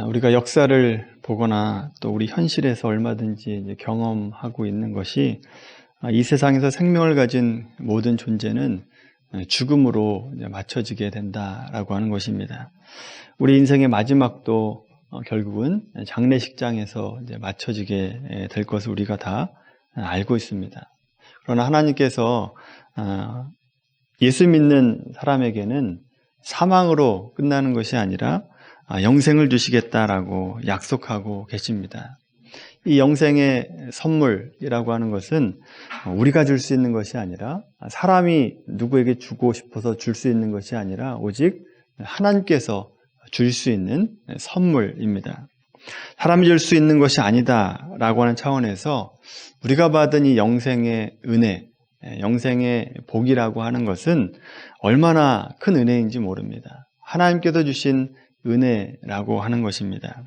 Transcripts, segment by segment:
우리가 역사를 보거나 또 우리 현실에서 얼마든지 이제 경험하고 있는 것이 이 세상에서 생명을 가진 모든 존재는 죽음으로 이제 맞춰지게 된다라고 하는 것입니다. 우리 인생의 마지막도 결국은 장례식장에서 이제 맞춰지게 될 것을 우리가 다 알고 있습니다. 그러나 하나님께서 예수 믿는 사람에게는 사망으로 끝나는 것이 아니라 영생을 주시겠다라고 약속하고 계십니다. 이 영생의 선물이라고 하는 것은 우리가 줄 수 있는 것이 아니라 사람이 누구에게 주고 싶어서 줄 수 있는 것이 아니라 오직 하나님께서 줄 수 있는 선물입니다. 사람이 줄 수 있는 것이 아니다라고 하는 차원에서 우리가 받은 이 영생의 은혜, 영생의 복이라고 하는 것은 얼마나 큰 은혜인지 모릅니다. 하나님께서 주신 은혜라고 하는 것입니다.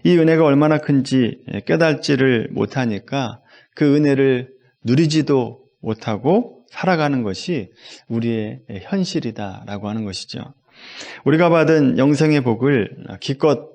이 은혜가 얼마나 큰지 깨닫지를 못하니까 그 은혜를 누리지도 못하고 살아가는 것이 우리의 현실이다라고 하는 것이죠. 우리가 받은 영생의 복을 기껏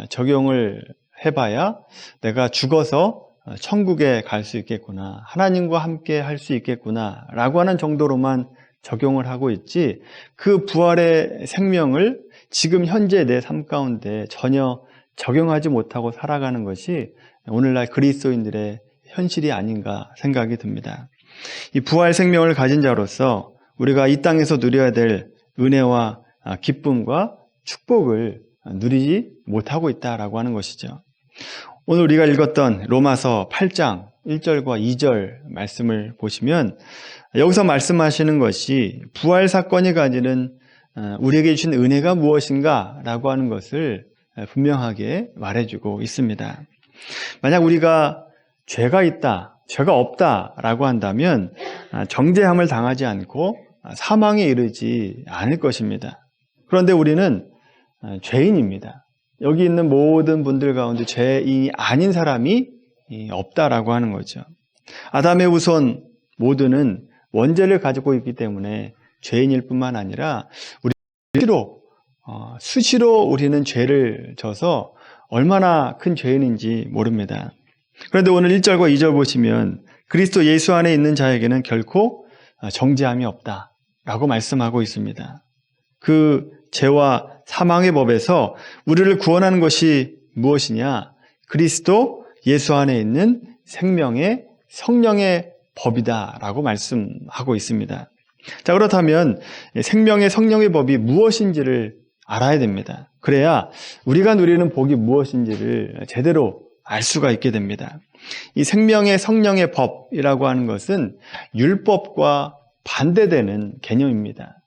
적용을 해봐야 내가 죽어서 천국에 갈 수 있겠구나, 하나님과 함께 할 수 있겠구나 라고 하는 정도로만 적용을 하고 있지, 그 부활의 생명을 지금 현재 내 삶 가운데 전혀 적용하지 못하고 살아가는 것이 오늘날 그리스도인들의 현실이 아닌가 생각이 듭니다. 이 부활 생명을 가진 자로서 우리가 이 땅에서 누려야 될 은혜와 기쁨과 축복을 누리지 못하고 있다라고 하는 것이죠. 오늘 우리가 읽었던 로마서 8장 1절과 2절 말씀을 보시면 여기서 말씀하시는 것이 부활 사건이 가지는 우리에게 주신 은혜가 무엇인가 라고 하는 것을 분명하게 말해주고 있습니다. 만약 우리가 죄가 있다, 죄가 없다 라고 한다면 정죄함을 당하지 않고 사망에 이르지 않을 것입니다. 그런데 우리는 죄인입니다. 여기 있는 모든 분들 가운데 죄인이 아닌 사람이 없다라고 하는 거죠. 아담의 후손 모두는 원죄를 가지고 있기 때문에 죄인일 뿐만 아니라 우리 수시로 우리는 죄를 져서 얼마나 큰 죄인인지 모릅니다. 그런데 오늘 1절과 2절 보시면 그리스도 예수 안에 있는 자에게는 결코 정죄함이 없다라고 말씀하고 있습니다. 그 죄와 사망의 법에서 우리를 구원하는 것이 무엇이냐? 그리스도 예수 안에 있는 생명의 성령의 법이다라고 말씀하고 있습니다. 자, 그렇다면 생명의 성령의 법이 무엇인지를 알아야 됩니다. 그래야 우리가 누리는 복이 무엇인지를 제대로 알 수가 있게 됩니다. 이 생명의 성령의 법이라고 하는 것은 율법과 반대되는 개념입니다.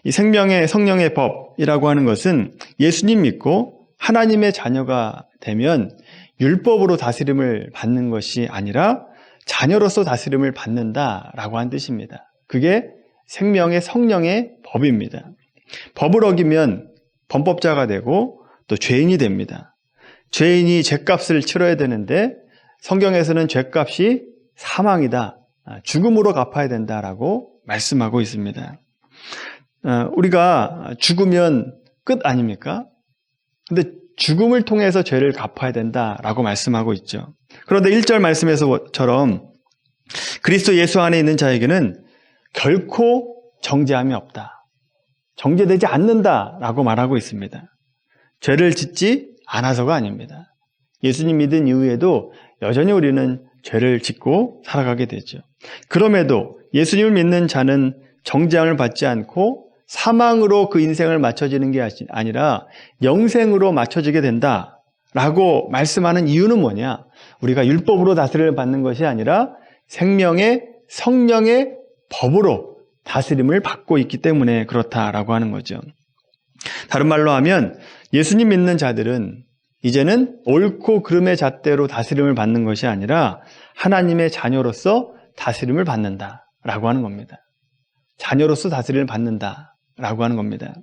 이 생명의 성령의 법이라고 하는 것은 예수님 믿고 하나님의 자녀가 되면 율법으로 다스림을 받는 것이 아니라 자녀로서 다스림을 받는다라고 하는 뜻입니다. 그게 생명의 성령의 법입니다. 법을 어기면 범법자가 되고 또 죄인이 됩니다. 죄인이 죄값을 치러야 되는데 성경에서는 죄값이 사망이다, 죽음으로 갚아야 된다라고 말씀하고 있습니다. 우리가 죽으면 끝 아닙니까? 근데 죽음을 통해서 죄를 갚아야 된다라고 말씀하고 있죠. 그런데 1절 말씀에서처럼 그리스도 예수 안에 있는 자에게는 결코 정죄함이 없다, 정죄되지 않는다라고 말하고 있습니다. 죄를 짓지 않아서가 아닙니다. 예수님 믿은 이후에도 여전히 우리는 죄를 짓고 살아가게 되죠. 그럼에도 예수님을 믿는 자는 정죄함을 받지 않고 사망으로 그 인생을 맞춰지는 게 아니라 영생으로 맞춰지게 된다라고 말씀하는 이유는 뭐냐? 우리가 율법으로 다스림을 받는 것이 아니라 생명의 성령의 법으로 다스림을 받고 있기 때문에 그렇다라고 하는 거죠. 다른 말로 하면 예수님 믿는 자들은 이제는 옳고 그름의 잣대로 다스림을 받는 것이 아니라 하나님의 자녀로서 다스림을 받는다라고 하는 겁니다. 자녀로서 다스림을 받는다라고 하는 겁니다.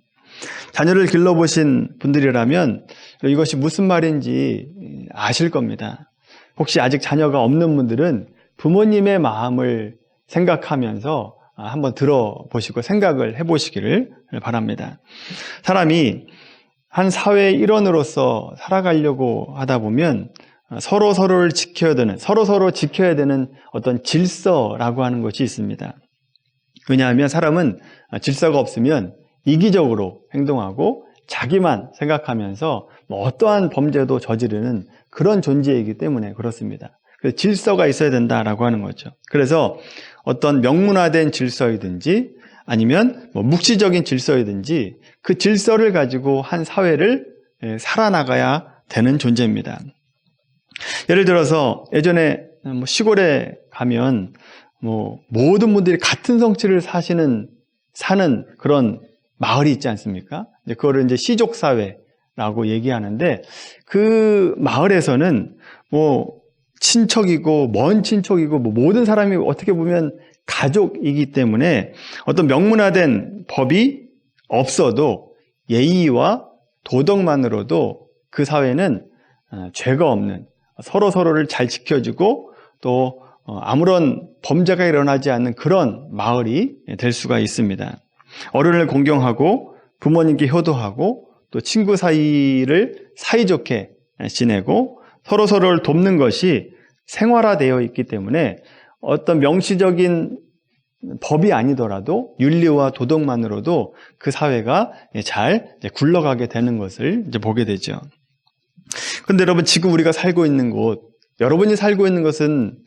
자녀를 길러보신 분들이라면 이것이 무슨 말인지 아실 겁니다. 혹시 아직 자녀가 없는 분들은 부모님의 마음을 생각하면서 한번 들어보시고 생각을 해보시기를 바랍니다. 사람이 한 사회의 일원으로서 살아가려고 하다 보면 서로서로 지켜야 되는 어떤 질서라고 하는 것이 있습니다. 왜냐하면 사람은 질서가 없으면 이기적으로 행동하고 자기만 생각하면서 어떠한 범죄도 저지르는 그런 존재이기 때문에 그렇습니다. 그래서 질서가 있어야 된다라고 하는 거죠. 그래서 어떤 명문화된 질서이든지 아니면 묵시적인 질서이든지 그 질서를 가지고 한 사회를 살아나가야 되는 존재입니다. 예를 들어서 예전에 시골에 가면 모든 분들이 같은 성취를 사는 그런 마을이 있지 않습니까? 그거를 이제 시족사회라고 얘기하는데 그 마을에서는 친척이고 먼 친척이고 모든 사람이 어떻게 보면 가족이기 때문에 어떤 명문화된 법이 없어도 예의와 도덕만으로도 그 사회는 죄가 없는 서로를 잘 지켜주고 또 아무런 범죄가 일어나지 않는 그런 마을이 될 수가 있습니다. 어른을 공경하고 부모님께 효도하고 또 친구 사이를 사이좋게 지내고 서로를 돕는 것이 생활화되어 있기 때문에 어떤 명시적인 법이 아니더라도 윤리와 도덕만으로도 그 사회가 잘 굴러가게 되는 것을 이제 보게 되죠. 그런데 여러분, 지금 우리가 살고 있는 곳, 여러분이 살고 있는 것은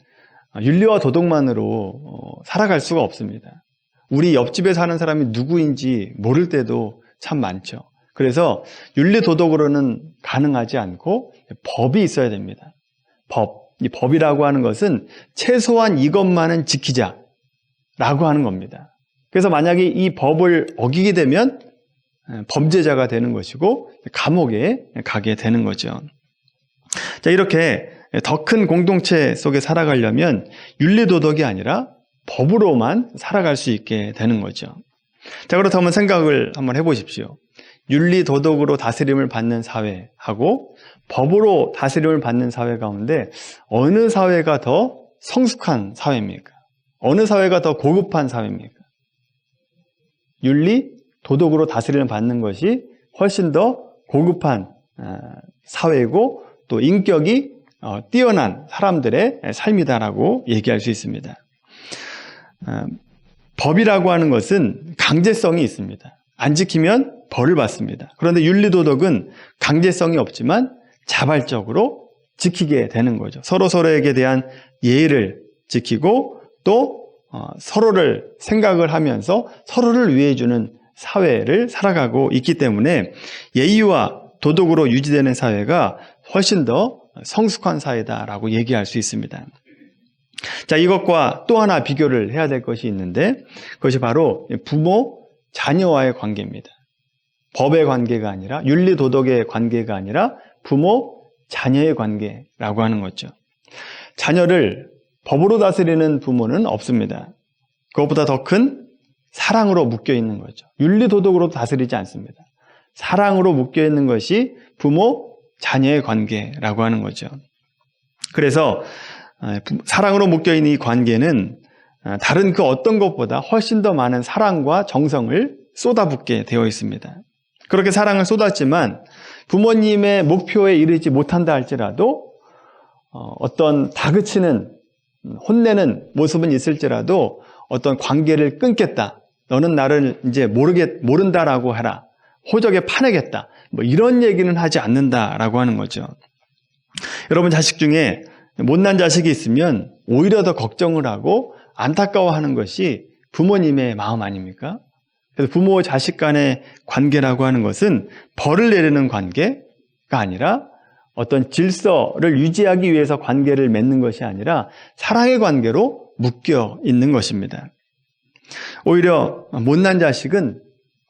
윤리와 도덕만으로 살아갈 수가 없습니다. 우리 옆집에 사는 사람이 누구인지 모를 때도 참 많죠. 그래서 윤리 도덕으로는 가능하지 않고 법이 있어야 됩니다. 이 법이라고 하는 것은 최소한 이것만은 지키자라고 하는 겁니다. 그래서 만약에 이 법을 어기게 되면 범죄자가 되는 것이고 감옥에 가게 되는 거죠. 자, 이렇게 더 큰 공동체 속에 살아가려면 윤리도덕이 아니라 법으로만 살아갈 수 있게 되는 거죠. 자, 그렇다면 생각을 한번 해보십시오. 윤리도덕으로 다스림을 받는 사회하고 법으로 다스림을 받는 사회 가운데 어느 사회가 더 성숙한 사회입니까? 어느 사회가 더 고급한 사회입니까? 윤리, 도덕으로 다스림을 받는 것이 훨씬 더 고급한 사회이고 또 인격이 뛰어난 사람들의 삶이다라고 얘기할 수 있습니다. 법이라고 하는 것은 강제성이 있습니다. 안 지키면 벌을 받습니다. 그런데 윤리도덕은 강제성이 없지만 자발적으로 지키게 되는 거죠. 서로에게 대한 예의를 지키고 또 서로를 생각을 하면서 서로를 위해주는 사회를 살아가고 있기 때문에 예의와 도덕으로 유지되는 사회가 훨씬 더 성숙한 사회다라고 얘기할 수 있습니다. 자, 이것과 또 하나 비교를 해야 될 것이 있는데 그것이 바로 부모, 자녀와의 관계입니다. 법의 관계가 아니라 윤리, 도덕의 관계가 아니라 부모, 자녀의 관계라고 하는 거죠. 자녀를 법으로 다스리는 부모는 없습니다. 그것보다 더 큰 사랑으로 묶여 있는 거죠. 윤리, 도덕으로 다스리지 않습니다. 사랑으로 묶여 있는 것이 부모, 자녀의 관계라고 하는 거죠. 그래서 사랑으로 묶여 있는 이 관계는 다른 그 어떤 것보다 훨씬 더 많은 사랑과 정성을 쏟아붓게 되어 있습니다. 그렇게 사랑을 쏟았지만 부모님의 목표에 이르지 못한다 할지라도 어떤 다그치는, 혼내는 모습은 있을지라도 어떤 관계를 끊겠다. 너는 나를 이제 모른다라고 하라. 호적에 파내겠다. 이런 얘기는 하지 않는다라고 하는 거죠. 여러분, 자식 중에 못난 자식이 있으면 오히려 더 걱정을 하고 안타까워하는 것이 부모님의 마음 아닙니까? 그래서 부모 자식 간의 관계라고 하는 것은 벌을 내리는 관계가 아니라 어떤 질서를 유지하기 위해서 관계를 맺는 것이 아니라 사랑의 관계로 묶여 있는 것입니다. 오히려 못난 자식은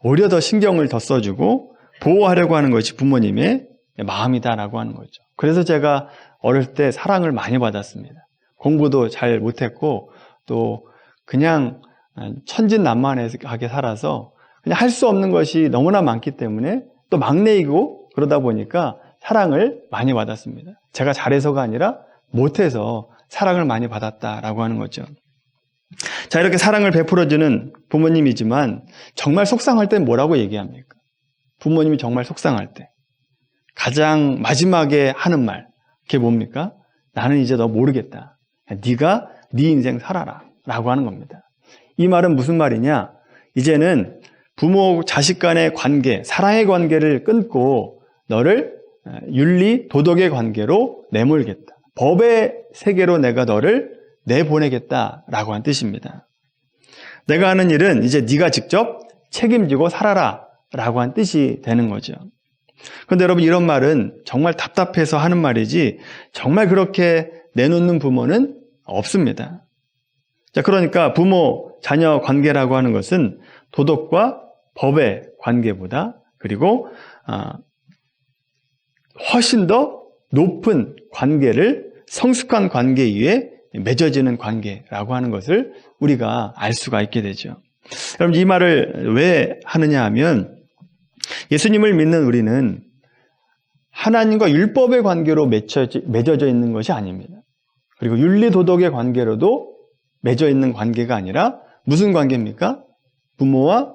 오히려 더 신경을 더 써주고 보호하려고 하는 것이 부모님의 마음이다라고 하는 거죠. 그래서 제가 어릴 때 사랑을 많이 받았습니다. 공부도 잘 못했고 또 그냥 천진난만하게 살아서 그냥 할 수 없는 것이 너무나 많기 때문에 또 막내이고 그러다 보니까 사랑을 많이 받았습니다. 제가 잘해서가 아니라 못해서 사랑을 많이 받았다라고 하는 거죠. 자, 이렇게 사랑을 베풀어주는 부모님이지만 정말 속상할 땐 뭐라고 얘기합니까? 부모님이 정말 속상할 때 가장 마지막에 하는 말, 그게 뭡니까? 나는 이제 너 모르겠다. 네가 네 인생 살아라 라고 하는 겁니다. 이 말은 무슨 말이냐? 이제는 부모 자식 간의 관계, 사랑의 관계를 끊고 너를 윤리, 도덕의 관계로 내몰겠다. 법의 세계로 내가 너를 내보내겠다라고 한 뜻입니다. 내가 하는 일은 이제 네가 직접 책임지고 살아라 라고 한 뜻이 되는 거죠. 그런데 여러분, 이런 말은 정말 답답해서 하는 말이지 정말 그렇게 내놓는 부모는 없습니다. 자, 그러니까 부모 자녀 관계라고 하는 것은 도덕과 법의 관계보다, 그리고 훨씬 더 높은 관계를 성숙한 관계 위에 맺어지는 관계라고 하는 것을 우리가 알 수가 있게 되죠. 여러분, 이 말을 왜 하느냐 하면 예수님을 믿는 우리는 하나님과 율법의 관계로 맺어져 있는 것이 아닙니다. 그리고 윤리 도덕의 관계로도 맺어 있는 관계가 아니라 무슨 관계입니까? 부모와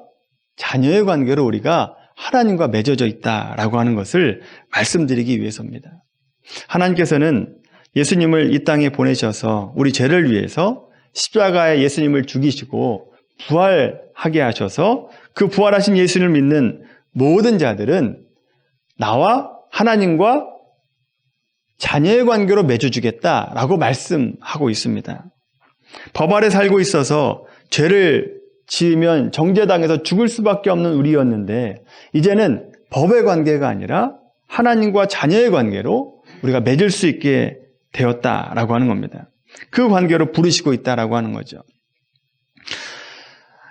자녀의 관계로 우리가 하나님과 맺어져 있다라고 하는 것을 말씀드리기 위해서입니다. 하나님께서는 예수님을 이 땅에 보내셔서 우리 죄를 위해서 십자가에 예수님을 죽이시고 부활하게 하셔서 그 부활하신 예수님을 믿는 모든 자들은 나와 하나님과 자녀의 관계로 맺어주겠다라고 말씀하고 있습니다. 법 아래 살고 있어서 죄를 지으면 정죄당해서 죽을 수밖에 없는 우리였는데 이제는 법의 관계가 아니라 하나님과 자녀의 관계로 우리가 맺을 수 있게 되었다라고 하는 겁니다. 그 관계로 부르시고 있다라고 하는 거죠.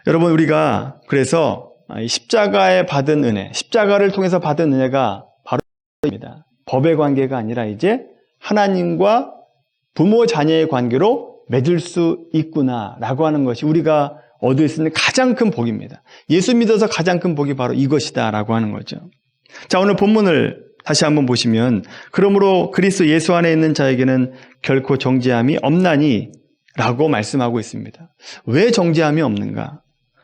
여러분, 우리가 그래서 십자가에 받은 은혜, 십자가를 통해서 받은 은혜가 바로 입니다. 법의 관계가 아니라 이제 하나님과 부모 자녀의 관계로 맺을 수 있구나라고 하는 것이 우리가 얻을 수 있는 가장 큰 복입니다. 예수 믿어서 가장 큰 복이 바로 이것이다라고 하는 거죠. 자, 오늘 본문을 다시 한번 보시면, 그러므로 그리스도 예수 안에 있는 자에게는 결코 정죄함이 없나니 라고 말씀하고 있습니다. 왜 정죄함이 없는가?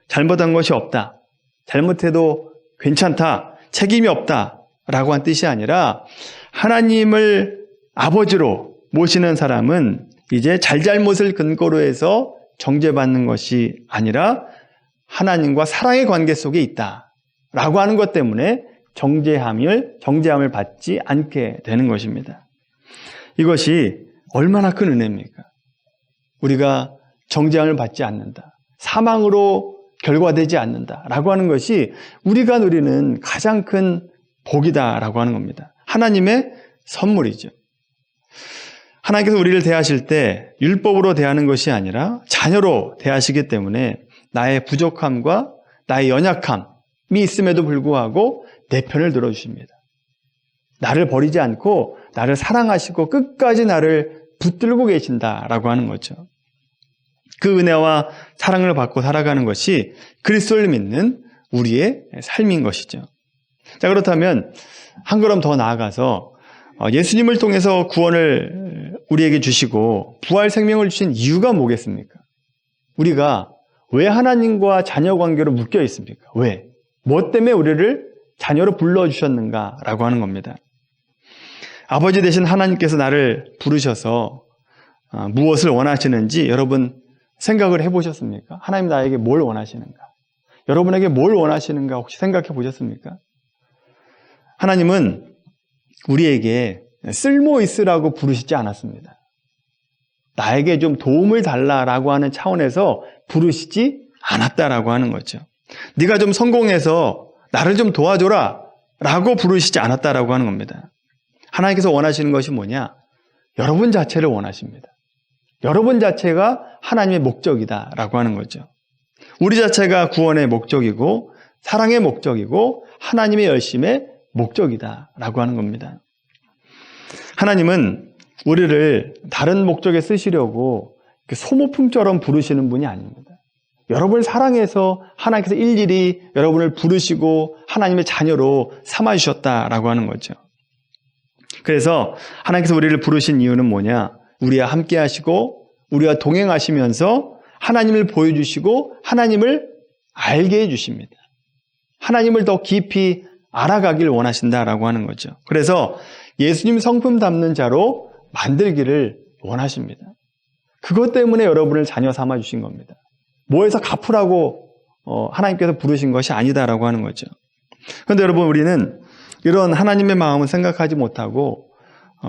잘못한 것이 없다, 잘못해도 괜찮다, 책임이 없다 라고 한 뜻이 아니라 하나님을 아버지로 모시는 사람은 이제 잘잘못을 근거로 해서 정죄받는 것이 아니라 하나님과 사랑의 관계 속에 있다라고 하는 것 때문에 정죄함을 받지 않게 되는 것입니다. 이것이 얼마나 큰 은혜입니까? 우리가 정죄함을 받지 않는다, 사망으로 결과되지 않는다라고 하는 것이 우리가 누리는 가장 큰 복이다라고 하는 겁니다. 하나님의 선물이죠. 하나님께서 우리를 대하실 때 율법으로 대하는 것이 아니라 자녀로 대하시기 때문에 나의 부족함과 나의 연약함이 있음에도 불구하고 내 편을 들어주십니다. 나를 버리지 않고 나를 사랑하시고 끝까지 나를 붙들고 계신다라고 하는 거죠. 그 은혜와 사랑을 받고 살아가는 것이 그리스도를 믿는 우리의 삶인 것이죠. 자, 그렇다면 한 걸음 더 나아가서 예수님을 통해서 구원을 우리에게 주시고 부활 생명을 주신 이유가 뭐겠습니까? 우리가 왜 하나님과 자녀 관계로 묶여 있습니까? 왜? 뭐 때문에 우리를 자녀로 불러주셨는가라고 하는 겁니다. 아버지 되신 하나님께서 나를 부르셔서 무엇을 원하시는지 여러분 생각을 해보셨습니까? 하나님 나에게 뭘 원하시는가? 여러분에게 뭘 원하시는가 혹시 생각해 보셨습니까? 하나님은 우리에게 쓸모 있으라고 부르시지 않았습니다. 나에게 좀 도움을 달라라고 하는 차원에서 부르시지 않았다라고 하는 거죠. 네가 좀 성공해서 나를 좀 도와줘라 라고 부르시지 않았다라고 하는 겁니다. 하나님께서 원하시는 것이 뭐냐? 여러분 자체를 원하십니다. 여러분 자체가 하나님의 목적이다라고 하는 거죠. 우리 자체가 구원의 목적이고 사랑의 목적이고 하나님의 열심의 목적이다라고 하는 겁니다. 하나님은 우리를 다른 목적에 쓰시려고 소모품처럼 부르시는 분이 아닙니다. 여러분을 사랑해서 하나님께서 일일이 여러분을 부르시고 하나님의 자녀로 삼아주셨다라고 하는 거죠. 그래서 하나님께서 우리를 부르신 이유는 뭐냐? 우리와 함께 하시고 우리와 동행하시면서 하나님을 보여주시고 하나님을 알게 해주십니다. 하나님을 더 깊이 알아가길 원하신다라고 하는 거죠. 그래서 예수님 성품 담는 자로 만들기를 원하십니다. 그것 때문에 여러분을 자녀 삼아 주신 겁니다. 뭐해서 갚으라고 하나님께서 부르신 것이 아니다라고 하는 거죠. 그런데 여러분, 우리는 이런 하나님의 마음을 생각하지 못하고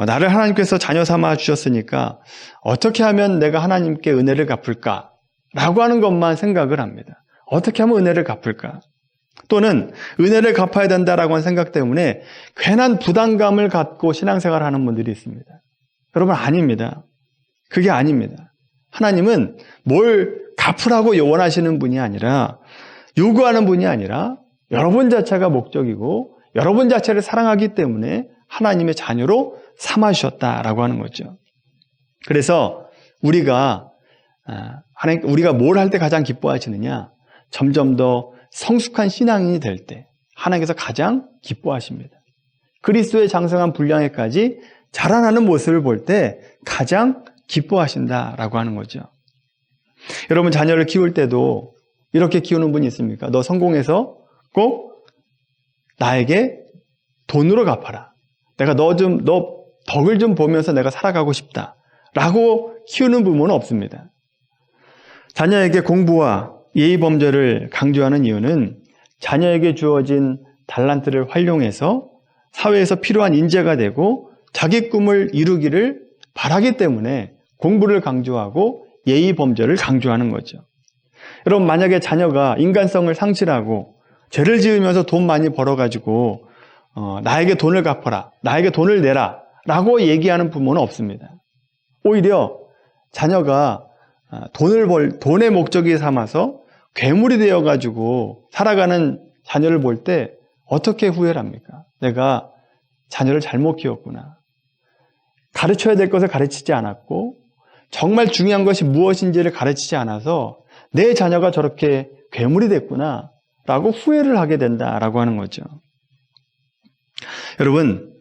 나를 하나님께서 자녀 삼아 주셨으니까 어떻게 하면 내가 하나님께 은혜를 갚을까? 라고 하는 것만 생각을 합니다. 어떻게 하면 은혜를 갚을까? 또는 은혜를 갚아야 된다라고 하는 생각 때문에 괜한 부담감을 갖고 신앙생활을 하는 분들이 있습니다. 여러분, 아닙니다. 그게 아닙니다. 하나님은 뭘 갚으라고 원하시는 분이 아니라, 요구하는 분이 아니라 여러분 자체가 목적이고 여러분 자체를 사랑하기 때문에 하나님의 자녀로 삼아주셨다라고 하는 거죠. 그래서 우리가 뭘 할 때 가장 기뻐하시느냐? 점점 더 성숙한 신앙인이 될 때 하나님께서 가장 기뻐하십니다. 그리스도의 장성한 분량에까지 자라나는 모습을 볼 때 가장 기뻐하신다라고 하는 거죠. 여러분, 자녀를 키울 때도 이렇게 키우는 분이 있습니까? 너 성공해서 꼭 나에게 돈으로 갚아라. 내가 너 덕을 좀 보면서 내가 살아가고 싶다. 라고 키우는 부모는 없습니다. 자녀에게 공부와 예의 범죄를 강조하는 이유는 자녀에게 주어진 달란트를 활용해서 사회에서 필요한 인재가 되고 자기 꿈을 이루기를 바라기 때문에 공부를 강조하고 예의 범죄를 강조하는 거죠. 여러분, 만약에 자녀가 인간성을 상실하고 죄를 지으면서 돈 많이 벌어가지고 나에게 돈을 갚아라, 나에게 돈을 내라 라고 얘기하는 부모는 없습니다. 오히려 자녀가 돈의 목적이 삼아서 괴물이 되어가지고 살아가는 자녀를 볼 때 어떻게 후회를 합니까? 내가 자녀를 잘못 키웠구나. 가르쳐야 될 것을 가르치지 않았고 정말 중요한 것이 무엇인지를 가르치지 않아서 내 자녀가 저렇게 괴물이 됐구나 라고 후회를 하게 된다라고 하는 거죠. 여러분,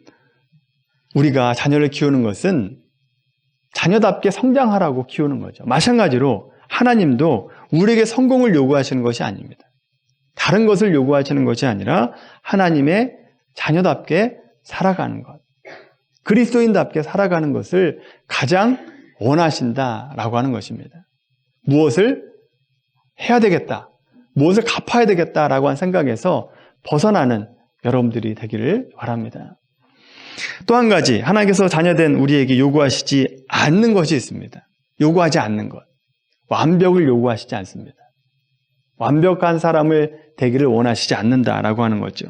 우리가 자녀를 키우는 것은 자녀답게 성장하라고 키우는 거죠. 마찬가지로 하나님도 우리에게 성공을 요구하시는 것이 아닙니다. 다른 것을 요구하시는 것이 아니라 하나님의 자녀답게 살아가는 것, 그리스도인답게 살아가는 것을 가장 원하신다라고 하는 것입니다. 무엇을 해야 되겠다, 무엇을 갚아야 되겠다라고 하는 생각에서 벗어나는 여러분들이 되기를 바랍니다. 또 한 가지, 하나님께서 자녀된 우리에게 요구하시지 않는 것이 있습니다. 요구하지 않는 것. 완벽을 요구하시지 않습니다. 완벽한 사람을 되기를 원하시지 않는다라고 하는 거죠.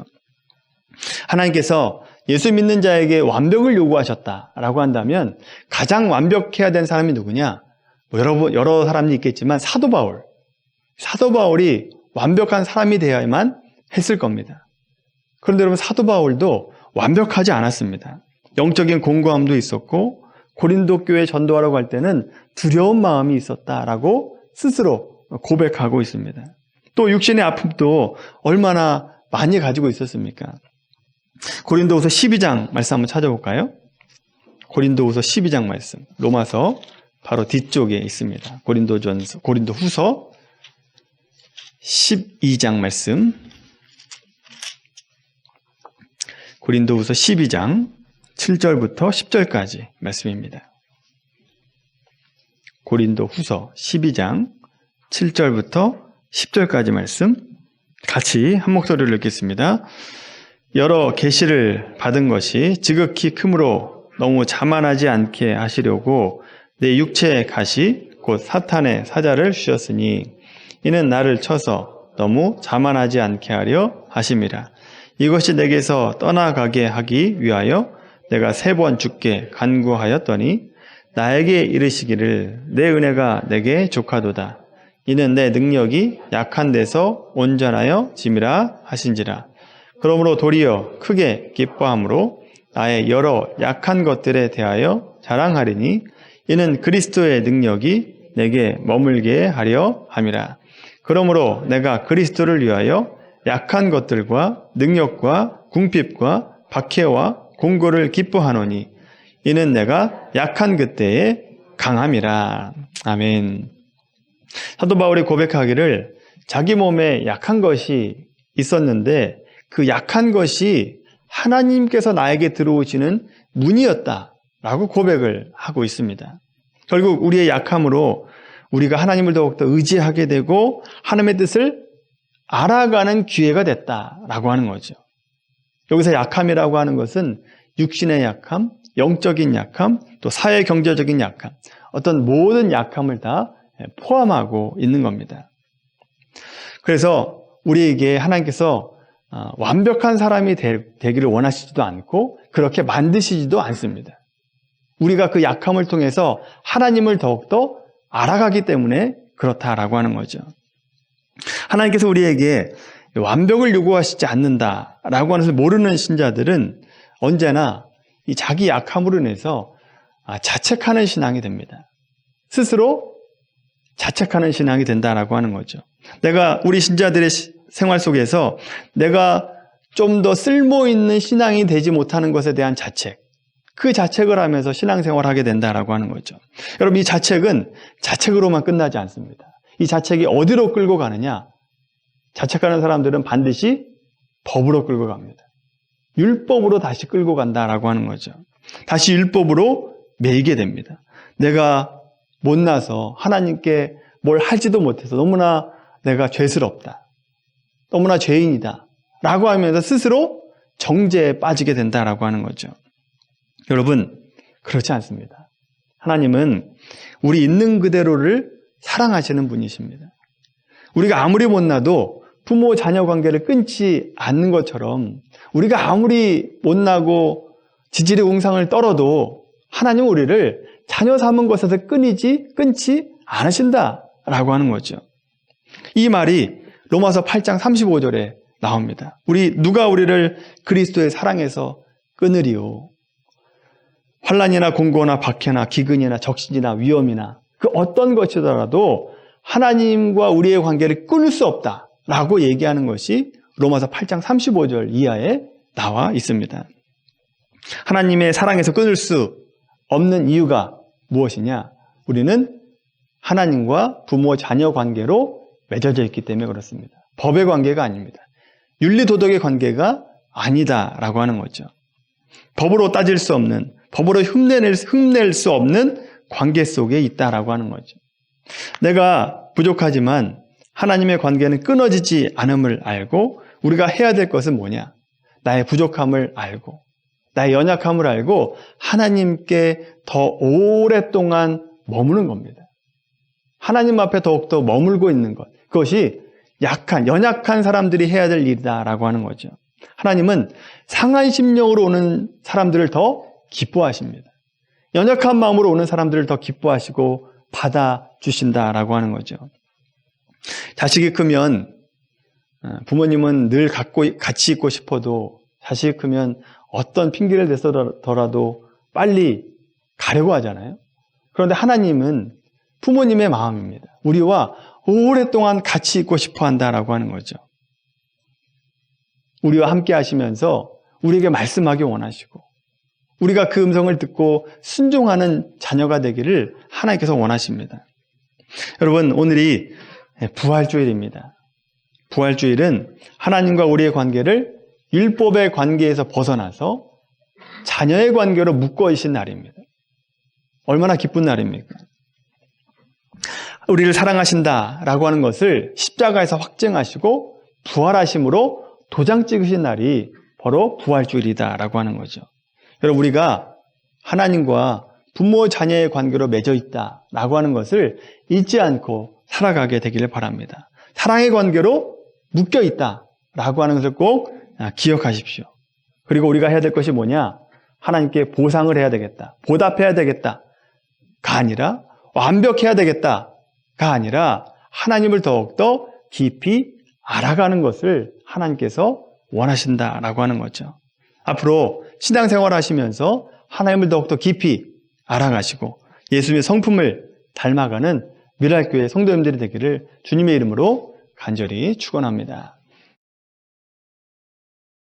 하나님께서 예수 믿는 자에게 완벽을 요구하셨다라고 한다면 가장 완벽해야 되는 사람이 누구냐? 여러 사람이 있겠지만 사도 바울이 완벽한 사람이 되어야만 했을 겁니다. 그런데 여러분, 사도 바울도 완벽하지 않았습니다. 영적인 공고함도 있었고 고린도 교회 전도하러 갈 때는 두려운 마음이 있었다라고 스스로 고백하고 있습니다. 또 육신의 아픔도 얼마나 많이 가지고 있었습니까? 고린도후서 12장 말씀 한번 찾아볼까요? 고린도후서 12장 말씀, 로마서 바로 뒤쪽에 있습니다. 고린도후서 12장 말씀, 고린도후서 12장 7절부터 10절까지 말씀입니다. 고린도후서 12장 7절부터 10절까지 말씀 같이 한 목소리를 읽겠습니다. 여러 계시를 받은 것이 지극히 크므로 너무 자만하지 않게 하시려고 내 육체의 가시 곧 사탄의 사자를 주셨으니 이는 나를 쳐서 너무 자만하지 않게 하려 하심이라. 이것이 내게서 떠나가게 하기 위하여 내가 3번 주께 간구하였더니 나에게 이르시기를 내 은혜가 내게 족하도다. 이는 내 능력이 약한 데서 온전하여 짐이라 하신지라. 그러므로 도리어 크게 기뻐함으로 나의 여러 약한 것들에 대하여 자랑하리니 이는 그리스도의 능력이 내게 머물게 하려 함이라. 그러므로 내가 그리스도를 위하여 약한 것들과 능력과 궁핍과 박해와 공고를 기뻐하노니 이는 내가 약한 그때에 강함이라. 아멘. 사도 바울이 고백하기를 자기 몸에 약한 것이 있었는데 그 약한 것이 하나님께서 나에게 들어오시는 문이었다라고 고백을 하고 있습니다. 결국 우리의 약함으로 우리가 하나님을 더욱더 의지하게 되고 하나님의 뜻을 알아가는 기회가 됐다라고 하는 거죠. 여기서 약함이라고 하는 것은 육신의 약함, 영적인 약함, 또 사회 경제적인 약함, 어떤 모든 약함을 다 포함하고 있는 겁니다. 그래서 우리에게 하나님께서 완벽한 사람이 되기를 원하시지도 않고 그렇게 만드시지도 않습니다. 우리가 그 약함을 통해서 하나님을 더욱더 알아가기 때문에 그렇다라고 하는 거죠. 하나님께서 우리에게 완벽을 요구하시지 않는다라고 하는 것을 모르는 신자들은 언제나 이 자기 약함으로 인해서 자책하는 신앙이 됩니다. 스스로 자책하는 신앙이 된다라고 하는 거죠. 우리 신자들의 생활 속에서 내가 좀 더 쓸모있는 신앙이 되지 못하는 것에 대한 자책, 그 자책을 하면서 신앙생활을 하게 된다라고 하는 거죠. 여러분, 이 자책은 자책으로만 끝나지 않습니다. 이 자책이 어디로 끌고 가느냐? 자책하는 사람들은 반드시 법으로 끌고 갑니다. 율법으로 다시 끌고 간다라고 하는 거죠. 다시 율법으로 매이게 됩니다. 내가 못나서 하나님께 뭘 하지도 못해서 너무나 내가 죄스럽다, 너무나 죄인이다 라고 하면서 스스로 정죄에 빠지게 된다라고 하는 거죠. 여러분, 그렇지 않습니다. 하나님은 우리 있는 그대로를 사랑하시는 분이십니다. 우리가 아무리 못나도 부모 자녀 관계를 끊지 않는 것처럼 우리가 아무리 못나고 지질의 웅상을 떨어도 하나님은 우리를 자녀 삼은 것에서 끊지 않으신다라고 하는 거죠. 이 말이 로마서 8장 35절에 나옵니다. 누가 우리를 그리스도의 사랑에서 끊으리요? 환난이나 공고나 박해나 기근이나 적신이나 위험이나 그 어떤 것이더라도 하나님과 우리의 관계를 끊을 수 없다라고 얘기하는 것이 로마서 8장 35절 이하에 나와 있습니다. 하나님의 사랑에서 끊을 수 없는 이유가 무엇이냐? 우리는 하나님과 부모 자녀 관계로 맺어져 있기 때문에 그렇습니다. 법의 관계가 아닙니다. 윤리 도덕의 관계가 아니다라고 하는 거죠. 법으로 따질 수 없는, 법으로 흉낼 수 없는 관계 속에 있다라고 하는 거죠. 내가 부족하지만 하나님의 관계는 끊어지지 않음을 알고 우리가 해야 될 것은 뭐냐? 나의 부족함을 알고 나의 연약함을 알고 하나님께 더 오랫동안 머무는 겁니다. 하나님 앞에 더욱더 머물고 있는 것, 그것이 연약한 사람들이 해야 될 일이다라고 하는 거죠. 하나님은 상한 심령으로 오는 사람들을 더 기뻐하십니다. 연약한 마음으로 오는 사람들을 더 기뻐하시고 받아주신다라고 하는 거죠. 자식이 크면 부모님은 늘 같이 있고 싶어도 자식이 크면 어떤 핑계를 대서라도 빨리 가려고 하잖아요. 그런데 하나님은 부모님의 마음입니다. 우리와 오랫동안 같이 있고 싶어 한다라고 하는 거죠. 우리와 함께 하시면서 우리에게 말씀하기 원하시고 우리가 그 음성을 듣고 순종하는 자녀가 되기를 하나님께서 원하십니다. 여러분, 오늘이 부활주일입니다. 부활주일은 하나님과 우리의 관계를 율법의 관계에서 벗어나서 자녀의 관계로 묶어 있는 날입니다. 얼마나 기쁜 날입니까? 우리를 사랑하신다라고 하는 것을 십자가에서 확증하시고 부활하심으로 도장 찍으신 날이 바로 부활주일이다라고 하는 거죠. 여러분, 우리가 하나님과 부모 자녀의 관계로 맺어 있다라고 하는 것을 잊지 않고 살아가게 되기를 바랍니다. 사랑의 관계로 묶여 있다라고 하는 것을 꼭 기억하십시오. 그리고 우리가 해야 될 것이 뭐냐? 하나님께 보상을 해야 되겠다, 보답해야 되겠다가 아니라 완벽해야 되겠다가 아니라 하나님을 더욱더 깊이 알아가는 것을 하나님께서 원하신다라고 하는 거죠. 앞으로 신앙생활 하시면서 하나님을 더욱더 깊이 알아가시고 예수님의 성품을 닮아가는 미랄교회 성도님들이 되기를 주님의 이름으로 간절히 축원합니다.